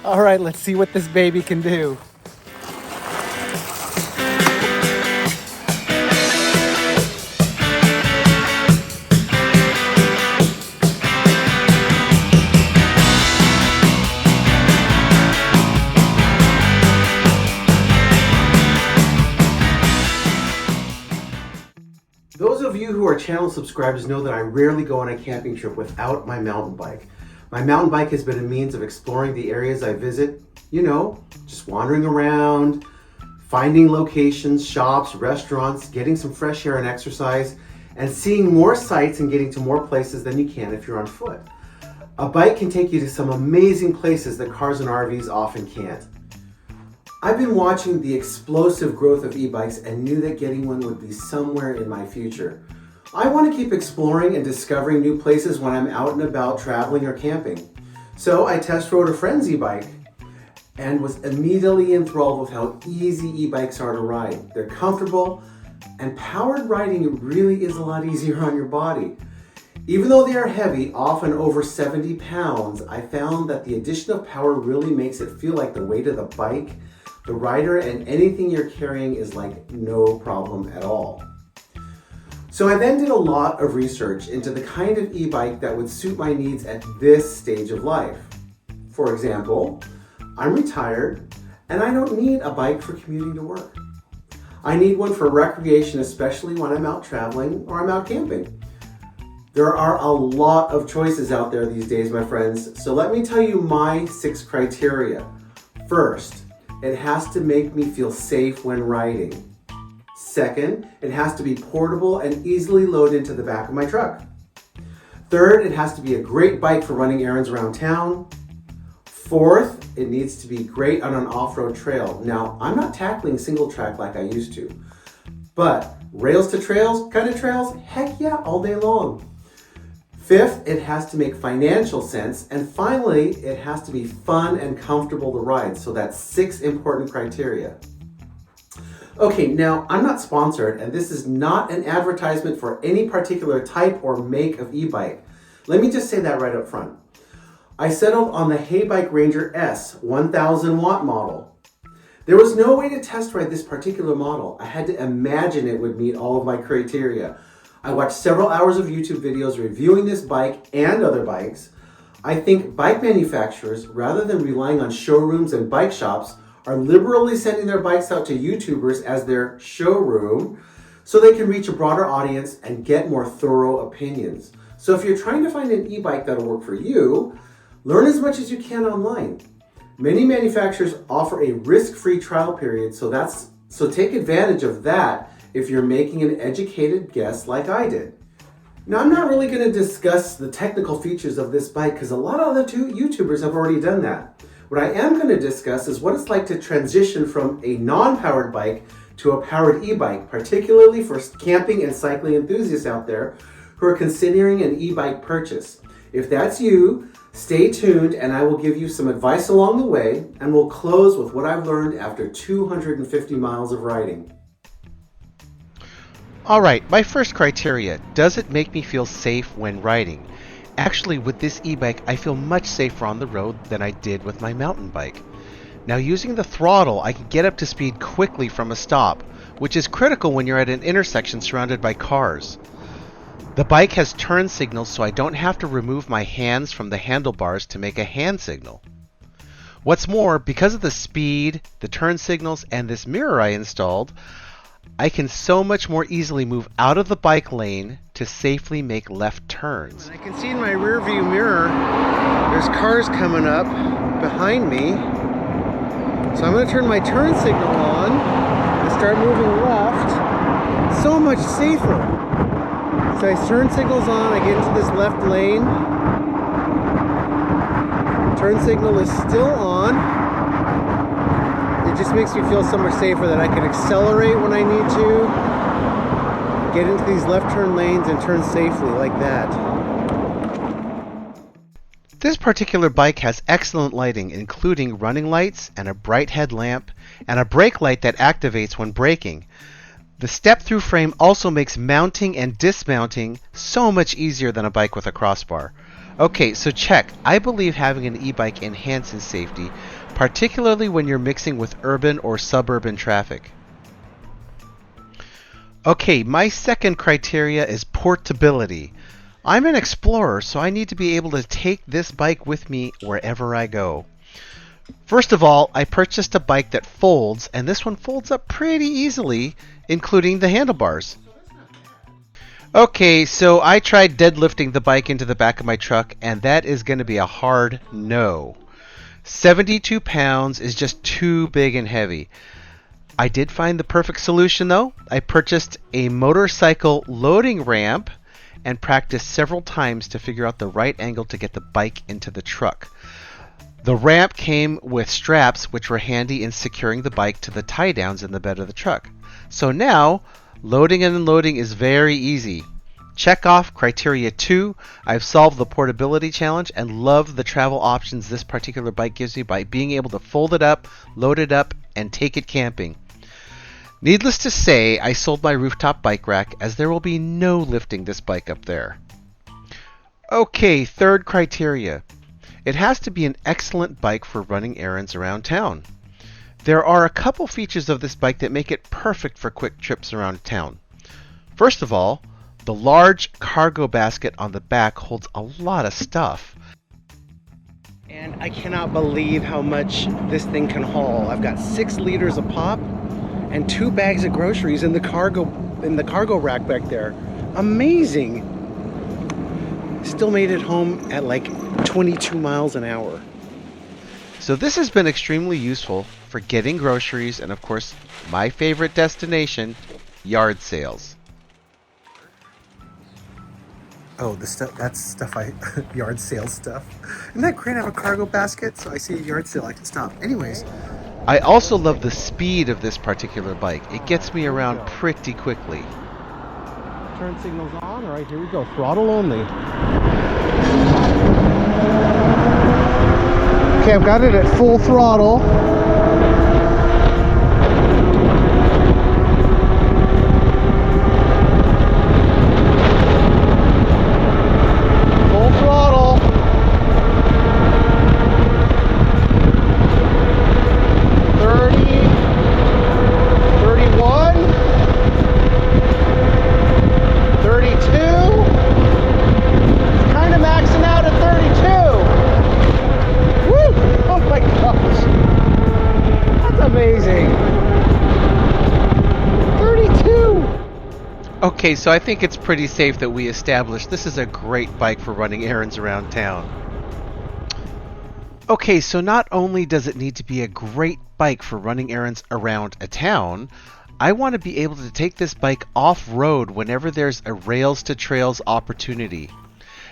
All right, let's see what this baby can do. Those of you who are channel subscribers know that I rarely go on a camping trip without my mountain bike. My mountain bike has been a means of exploring the areas I visit, just wandering around, finding locations, shops, restaurants, getting some fresh air and exercise, and seeing more sights and getting to more places than you can if you're on foot. A bike can take you to some amazing places that cars and RVs often can't. I've been watching the explosive growth of e-bikes and knew that getting one would be somewhere in my future. I want to keep exploring and discovering new places when I'm out and about traveling or camping. So I test rode a friend's e-bike and was immediately enthralled with how easy e-bikes are to ride. They're comfortable, and powered riding really is a lot easier on your body. Even though they are heavy, often over 70 pounds, I found that the addition of power really makes it feel like the weight of the bike, the rider, and anything you're carrying is like no problem at all. So I then did a lot of research into the kind of e-bike that would suit my needs at this stage of life. For example, I'm retired and I don't need a bike for commuting to work. I need one for recreation, especially when I'm out traveling or I'm out camping. There are a lot of choices out there these days, my friends, so let me tell you my 6 criteria. First, it has to make me feel safe when riding. Second, it has to be portable and easily load into the back of my truck. Third, it has to be a great bike for running errands around town. Fourth, it needs to be great on an off-road trail. Now, I'm not tackling single track like I used to, but rails to trails kind of trails, heck yeah, all day long. Fifth, it has to make financial sense. And finally, it has to be fun and comfortable to ride. So that's 6 important criteria. Okay, now I'm not sponsored, and this is not an advertisement for any particular type or make of e-bike. Let me just say that right up front. I settled on the Haybike Ranger S 1000 watt model. There was no way to test ride this particular model. I had to imagine it would meet all of my criteria. I watched several hours of YouTube videos reviewing this bike and other bikes. I think bike manufacturers, rather than relying on showrooms and bike shops, are liberally sending their bikes out to YouTubers as their showroom so they can reach a broader audience and get more thorough opinions. So if you're trying to find an e-bike that'll work for you, learn as much as you can online. Many manufacturers offer a risk-free trial period, so take advantage of that if you're making an educated guess like I did. Now, I'm not really going to discuss the technical features of this bike because a lot of other YouTubers have already done that. What I am going to discuss is what it's like to transition from a non-powered bike to a powered e-bike, particularly for camping and cycling enthusiasts out there who are considering an e-bike purchase. If that's you, stay tuned and I will give you some advice along the way, and we'll close with what I've learned after 250 miles of riding. Alright, my first criteria, does it make me feel safe when riding? Actually, with this e-bike, I feel much safer on the road than I did with my mountain bike. Now, using the throttle, I can get up to speed quickly from a stop, which is critical when you're at an intersection surrounded by cars. The bike has turn signals, so I don't have to remove my hands from the handlebars to make a hand signal. What's more, because of the speed, the turn signals, and this mirror I installed, I can so much more easily move out of the bike lane to safely make left turns. I can see in my rear view mirror, there's cars coming up behind me. So I'm going to turn my turn signal on and start moving left. So much safer. So I turn signals on, I get into this left lane. Turn signal is still on. It just makes me feel so much safer that I can accelerate when I need to, get into these left turn lanes and turn safely like that. This particular bike has excellent lighting, including running lights and a bright headlamp and a brake light that activates when braking. The step-through frame also makes mounting and dismounting so much easier than a bike with a crossbar. Okay, so check. I believe having an e-bike enhances safety, particularly when you're mixing with urban or suburban traffic. Okay, my second criteria is portability. I'm an explorer, so I need to be able to take this bike with me wherever I go. First of all, I purchased a bike that folds, and this one folds up pretty easily, including the handlebars. Okay, so I tried deadlifting the bike into the back of my truck, and that is going to be a hard no. 72 pounds is just too big and heavy. I did find the perfect solution though. I purchased a motorcycle loading ramp and practiced several times to figure out the right angle to get the bike into the truck. The ramp came with straps which were handy in securing the bike to the tie downs in the bed of the truck. So now, loading and unloading is very easy. Check off criteria 2. I've solved the portability challenge and love the travel options this particular bike gives me by being able to fold it up, load it up, and take it camping. Needless to say, I sold my rooftop bike rack as there will be no lifting this bike up there. Okay, third criteria. It has to be an excellent bike for running errands around town. There are a couple features of this bike that make it perfect for quick trips around town. First of all, the large cargo basket on the back holds a lot of stuff. And I cannot believe how much this thing can haul. I've got 6 liters of pop and 2 bags of groceries in the cargo rack back there. Amazing. Still made it home at like 22 miles an hour. So this has been extremely useful for getting groceries and of course my favorite destination, yard sales. Oh, yard sale stuff. Isn't that great? I have a cargo basket, so I see a yard sale, I can stop. Anyways. I also love the speed of this particular bike. It gets me around pretty quickly. Turn signals on. All right, here we go. Throttle only. Okay, I've got it at full throttle. Full throttle. 30, 31, 32. It's kind of maxing out at 32. Woo! Oh my gosh. That's amazing. 32. Okay, so I think it's pretty safe that we established this is a great bike for running errands around town. Okay, so not only does it need to be a great bike for running errands around a town, I want to be able to take this bike off-road whenever there's a rails to trails opportunity.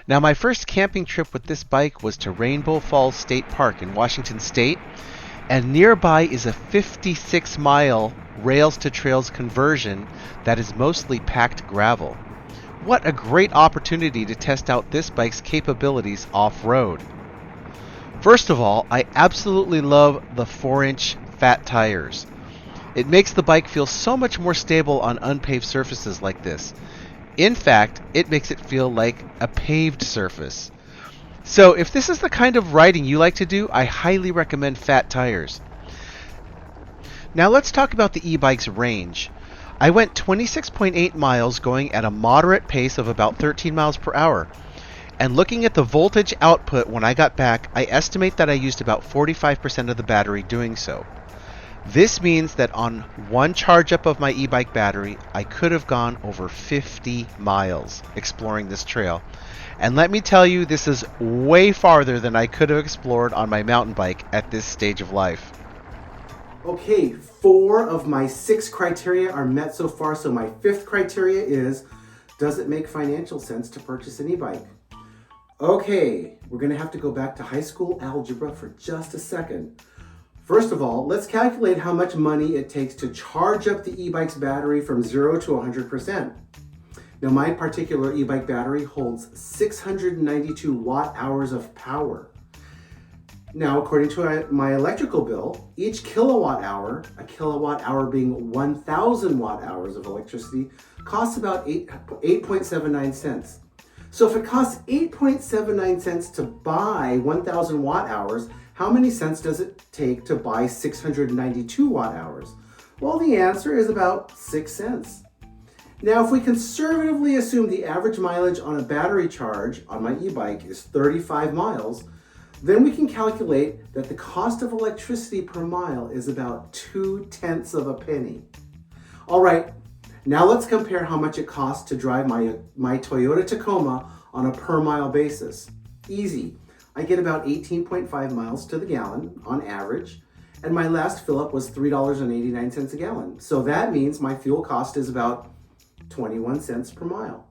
Now, my first camping trip with this bike was to Rainbow Falls State Park in Washington State, and nearby is a 56-mile rails to trails conversion that is mostly packed gravel. What a great opportunity to test out this bike's capabilities off-road. First of all, I absolutely love the 4-inch fat tires. It makes the bike feel so much more stable on unpaved surfaces like this. In fact, it makes it feel like a paved surface. So if this is the kind of riding you like to do, I highly recommend fat tires. Now let's talk about the e-bike's range. I went 26.8 miles going at a moderate pace of about 13 miles per hour. And looking at the voltage output when I got back, I estimate that I used about 45% of the battery doing so. This means that on one charge up of my e-bike battery, I could have gone over 50 miles exploring this trail. And let me tell you, this is way farther than I could have explored on my mountain bike at this stage of life. Okay, 4 of my 6 criteria are met so far, so my 5th criteria is, does it make financial sense to purchase an e-bike? Okay, we're going to have to go back to high school algebra for just a second. First of all, let's calculate how much money it takes to charge up the e-bike's battery from 0 to 100%. Now, my particular e-bike battery holds 692 watt-hours of power. Now, according to my electrical bill, each kilowatt hour, a kilowatt hour being 1,000 watt-hours of electricity, costs about 8.79 cents. So if it costs 8.79 cents to buy 1,000 watt hours, how many cents does it take to buy 692 watt hours? Well, the answer is about 6 cents. Now, if we conservatively assume the average mileage on a battery charge on my e-bike is 35 miles, then we can calculate that the cost of electricity per mile is about 2/10 of a penny. All right, now let's compare how much it costs to drive my Toyota Tacoma on a per mile basis. Easy. I get about 18.5 miles to the gallon on average, and my last fill up was $3.89 a gallon. So that means my fuel cost is about 21 cents per mile.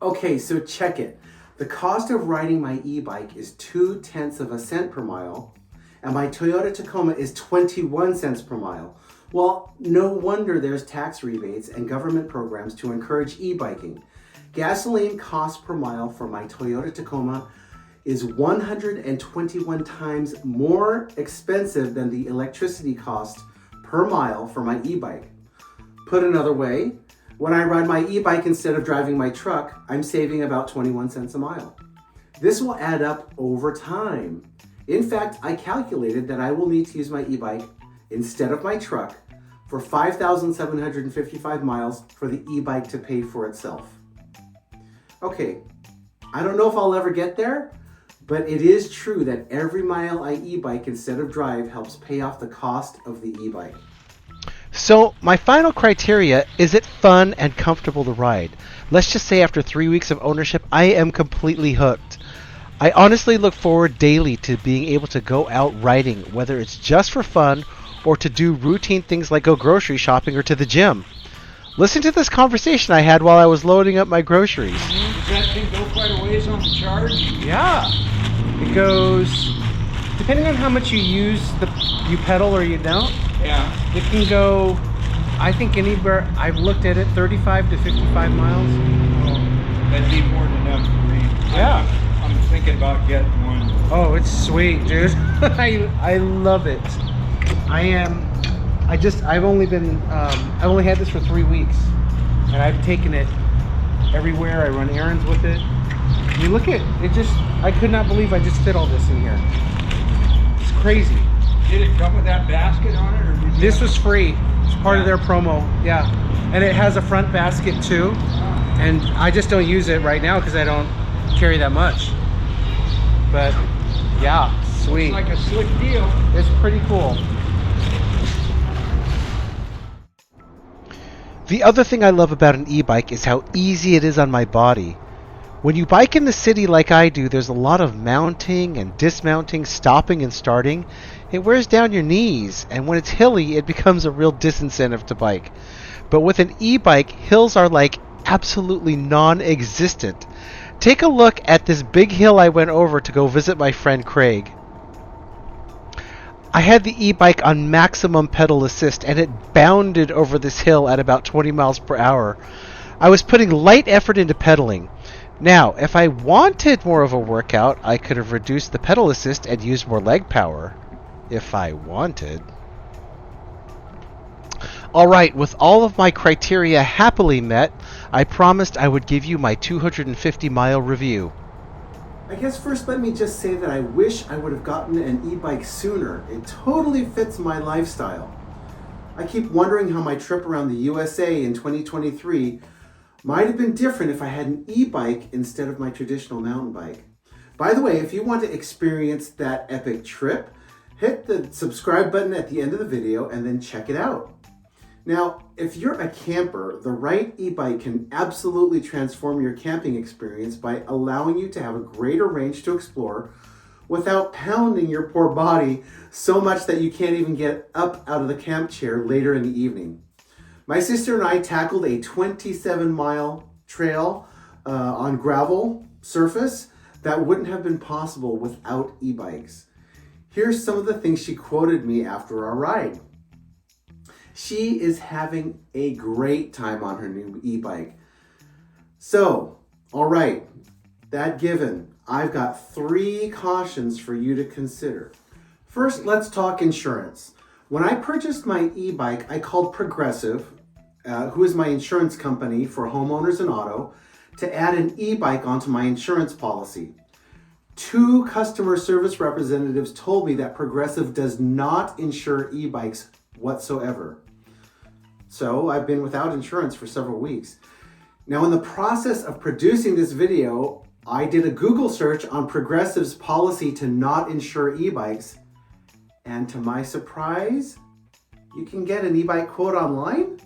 Okay, so check it. The cost of riding my e-bike is 2/10 of a cent per mile, and my Toyota Tacoma is 21 cents per mile. Well, no wonder there's tax rebates and government programs to encourage e-biking. Gasoline cost per mile for my Toyota Tacoma is 121 times more expensive than the electricity cost per mile for my e-bike. Put another way, when I ride my e-bike instead of driving my truck, I'm saving about 21 cents a mile. This will add up over time. In fact, I calculated that I will need to use my e-bike instead of my truck for 5,755 miles for the e-bike to pay for itself. Okay, I don't know if I'll ever get there, but it is true that every mile I e-bike instead of drive helps pay off the cost of the e-bike. So, my final criteria, is it fun and comfortable to ride? Let's just say after 3 weeks of ownership, I am completely hooked. I honestly look forward daily to being able to go out riding, whether it's just for fun or to do routine things like go grocery shopping or to the gym. Listen to this conversation I had while I was loading up my groceries. Does that thing go quite a ways on the charge? Yeah. It goes, depending on how much you use, you pedal or you don't. Yeah. It can go, I think anywhere, I've looked at it, 35 to 55 miles. Well, that'd be more than enough for me. Yeah. I'm thinking about getting one. Oh, it's sweet, dude. I love it. I've only had this for 3 weeks, and I've taken it everywhere. I run errands with it. You look at it, I could not believe I just fit all this in here. It's crazy. Did it come with that basket on it, or did you This have- was free. It's part of their promo. Yeah. And it has a front basket too. And I just don't use it right now because I don't carry that much. But yeah, sweet. It's like a slick deal. It's pretty cool. The other thing I love about an e-bike is how easy it is on my body. When you bike in the city like I do, there's a lot of mounting and dismounting, stopping and starting. It wears down your knees, and when it's hilly, it becomes a real disincentive to bike. But with an e-bike, hills are like absolutely non-existent. Take a look at this big hill I went over to go visit my friend Craig. I had the e-bike on maximum pedal assist, and it bounded over this hill at about 20 miles per hour. I was putting light effort into pedaling. Now, if I wanted more of a workout, I could have reduced the pedal assist and used more leg power. If I wanted. Alright, with all of my criteria happily met, I promised I would give you my 250-mile review. I guess first let me just say that I wish I would have gotten an e-bike sooner. It totally fits my lifestyle. I keep wondering how my trip around the USA in 2023 might have been different if I had an e-bike instead of my traditional mountain bike. By the way, if you want to experience that epic trip, hit the subscribe button at the end of the video and then check it out. Now, if you're a camper, the right e-bike can absolutely transform your camping experience by allowing you to have a greater range to explore without pounding your poor body so much that you can't even get up out of the camp chair later in the evening. My sister and I tackled a 27-mile trail on gravel surface that wouldn't have been possible without e-bikes. Here's some of the things she quoted me after our ride. She is having a great time on her new e-bike. So, all right, that given, I've got 3 cautions for you to consider. First, let's talk insurance. When I purchased my e-bike, I called Progressive, who is my insurance company for homeowners and auto, to add an e-bike onto my insurance policy. 2 customer service representatives told me that Progressive does not insure e-bikes whatsoever. So I've been without insurance for several weeks. Now, in the process of producing this video, I did a Google search on Progressive's policy to not insure e-bikes. And to my surprise, you can get an e-bike quote online.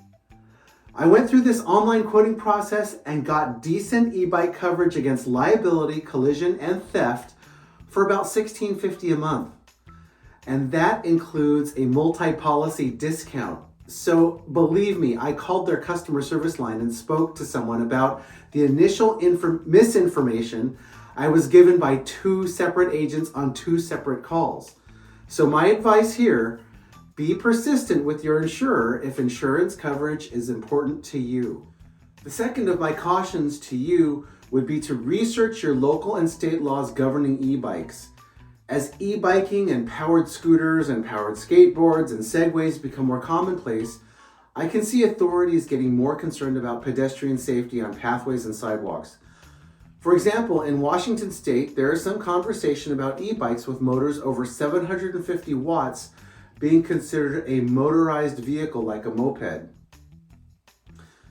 I went through this online quoting process and got decent e-bike coverage against liability, collision, and theft for about $16.50 a month. And that includes a multi-policy discount. So believe me, I called their customer service line and spoke to someone about the initial misinformation I was given by 2 separate agents on 2 separate calls. So my advice here, be persistent with your insurer if insurance coverage is important to you. The second of my cautions to you would be to research your local and state laws governing e-bikes. As e-biking and powered scooters and powered skateboards and segways become more commonplace, I can see authorities getting more concerned about pedestrian safety on pathways and sidewalks. For example, in Washington state, there is some conversation about e-bikes with motors over 750 watts being considered a motorized vehicle like a moped.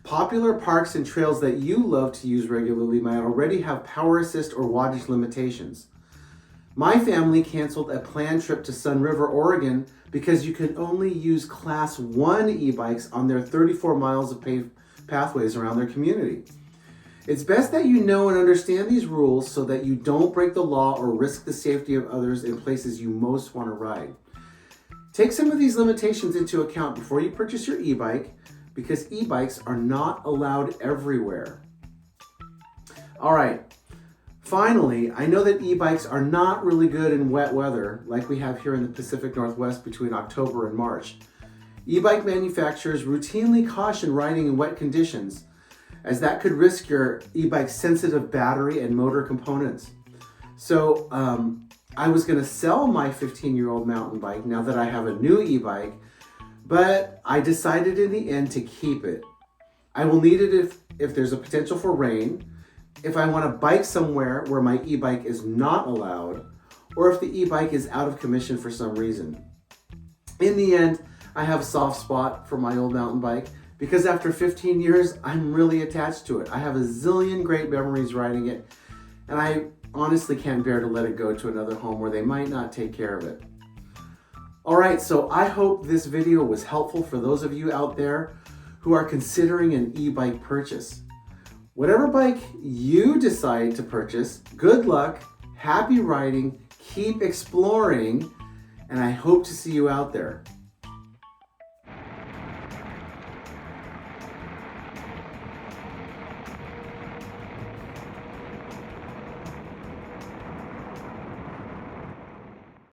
Popular parks and trails that you love to use regularly might already have power assist or wattage limitations. My family canceled a planned trip to Sun River, Oregon because you can only use Class 1 e-bikes on their 34 miles of paved pathways around their community. It's best that you know and understand these rules so that you don't break the law or risk the safety of others in places you most want to ride. Take some of these limitations into account before you purchase your e-bike, because e-bikes are not allowed everywhere. All right, finally, I know that e-bikes are not really good in wet weather like we have here in the Pacific Northwest between October and March. E-bike manufacturers routinely caution riding in wet conditions, as that could risk your e-bike's sensitive battery and motor components. So I was gonna sell my 15-year-old mountain bike now that I have a new e-bike, but I decided in the end to keep it. I will need it if there's a potential for rain, if I want to bike somewhere where my e-bike is not allowed, or if the e-bike is out of commission for some reason. In the end, I have a soft spot for my old mountain bike because after 15 years, I'm really attached to it. I have a zillion great memories riding it, and I honestly can't bear to let it go to another home where they might not take care of it. All right, so I hope this video was helpful for those of you out there who are considering an e-bike purchase. Whatever bike you decide to purchase, good luck, happy riding, keep exploring, and I hope to see you out there.